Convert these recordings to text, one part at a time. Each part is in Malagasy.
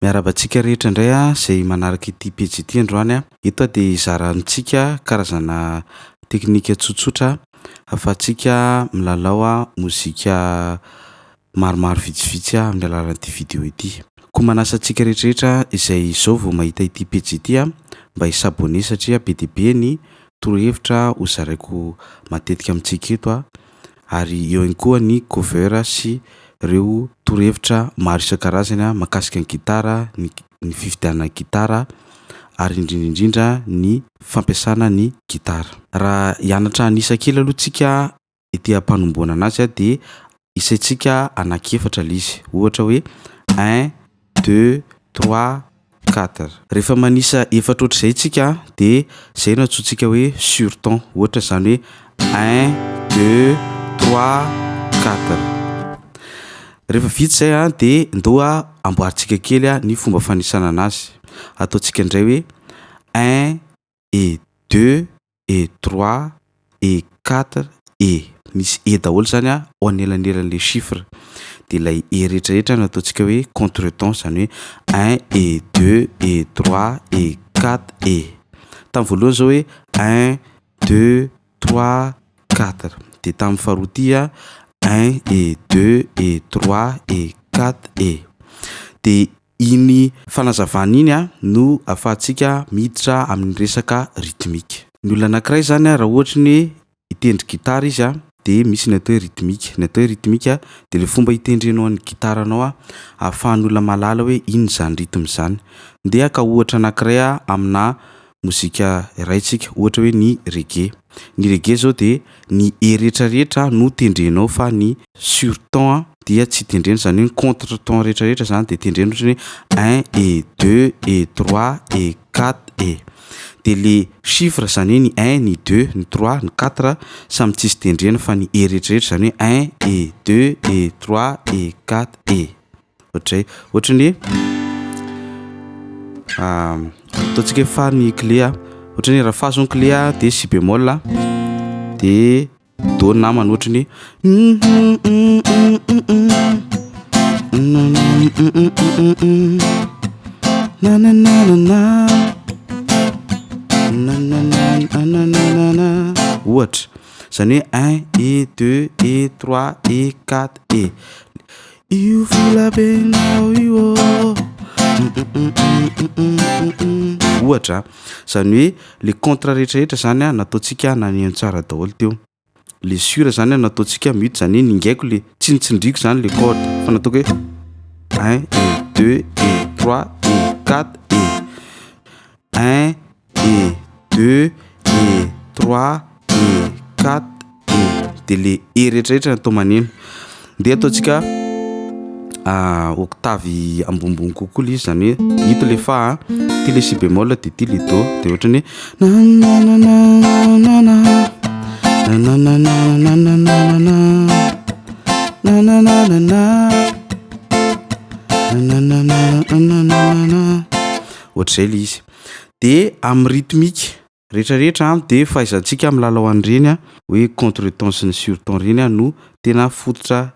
Miarabantsika rehetra indray izay manaraka ity pejy ity androany eto dia izarantsika karazana teknika tsotsotra ahafahantsika milalao mozika maromaro vitsivitsy amin'ny alalan'ity video ity. Koa manasa antsika rehetrarehetra izay izao vao mahita ity pejy ity mba hisabone satria be dia be ny torohevitra hozaraiko matetika amintsika eto ary eo ihany koa ny cover sy ireo torohevitra maro isan-karazany mahakasika ny gitara, ny fifidianana gitara ary indrindra ny fampiasana ny gitara. Raha hianatra anisa kely aloha tsika ety ampanomboana anazy dia isaitsika anankiefatra izy. Ohatra hoe 1 2 3 4. Rehefa manisa efatra ohatr'izay tsika dia izay no antsointsika hoe sur ton. Ohatra izany hoe 1 2 3 4. Rehefa vita izay dia ndoa amboarintsika kely ny fomba fanisana anazy. Ataontsika indray hoe 1 et 2 et 3 et 4 et misy e daholo zany ao anelanelan'ilay chiffre. Dia ilay e rehetrarehetra no ataontsika hoe contretemps zany hoe 1 et 2 et 3 et 4 et. Tamin'ny voalohany zao hoe 1 2 3 4. Dia tamin'ny faharoa ty 1 et 2 et 3 et 4 et. Dia iny fanazavana iny no ahafahantsika miditra amin'ny resaka rythmique. Ny olona anankiray zany raha ohatra ny hitendry gitara izy dia misy ny atao hoe rythmique. Ny atao hoe rythmique dia le fomba hitendrenao ny gitaranao ahafahan'ny olona mahalala hoe inona zany rythme zany. Ndeha ka ohatra anankiray amina mozika raitsika ohatra hoe ny reggae. Ny reggae zao dia ny e rehetrarehetra no tendrenao fa ny sur ton dia tsy tendrena, zany hoe contre ton rehetrarehetra zany dia tendrena ohatra hoe 1 et 2 et 3 et 4 et. Dia le chiffre zany hoe ny 1 ny 2 ny 3 ny 4 samy tsisy tendrena fa ny e rehetrarehetra zany hoe 1 et 2 et 3 et 4 et. Ohatray ohatra ny ataontsika hoe fa ny clé ohatra ny raha fa zao ny clé dia si bémol dia do namany ohatra ny ohatra zany hoe 1 et 2 et 3 et 4 et. Io vola benao io ohatra zany hoe le contre rehetrarehetra zany nataontsika naneno tsara daholo teo. Le sur zany nataontsika mute zany hoe ningaiko le tsinitsindriko zany le corde fa nataoko hoe 1 et 2 et 3 et 4 et 1 et 2 et 3 et 4 et. Dia le e rehetrarehetra natao maneno dia ataontsika octave ambonimbony kokoa izy zany hoe ito le fa ty le si bémol dia ty le do dia ohatra ny ohatr'izay le izy. Dia amin'ny rythmique rehetrarehetra dia fahaizantsika milalao an'ireny hoe contretemps sy ny sur ton ireny no tena fototra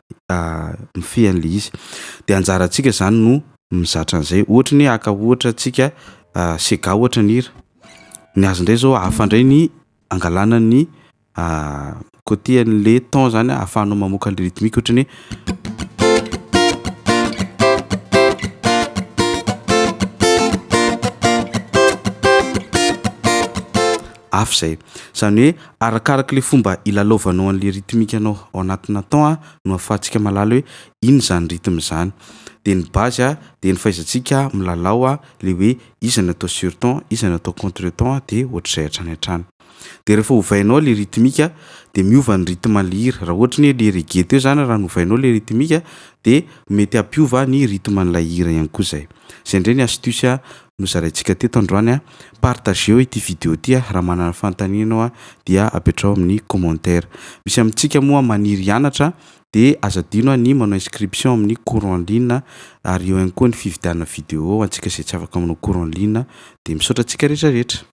mifehan'le izy. Dia anjarantsika zany no mizatra an'izay. Ohatra ny aka ohatra antsika sega ohatra ny hira. Ny azy indray zao ahafandray ny angalana ny côté an'le ton zany ahafahanao mamoaka ny rythmique ohatra ny hafa izay. Zany hoe arakaraka le fomba ilalovanao an'le rythmique anao ao anatina ton no ahafahantsika mahalala hoe ino zany rythme zany. Dia ny base dia ny fahaizantsika milalao le hoe iza ny atao sur ton, iza ny atao contre ton dia ohatr'izay hatrany hatrany. Dia rehefa ovainao le rythmique dia miova ny rythme an'le hira. Raha ohatra ny le reggae teo zany raha novainao le rythmique dia mety hampiova ny rythme an'ilay hira ihany koa izay. Izay indray ny astuce nozaraintsika teto androany. Partageo ity video ity raha manana fanontaniana ianao dia apetrao amin'ny commentaire. Misy amintsika moa maniry hianatra dia azo adino ny manao inscription amin'ny cours en ligne ary eo ihany koa ny fividianana video antsika izay tsy afaka manao cours en ligne dia misaotra antsika rehetrarehetra.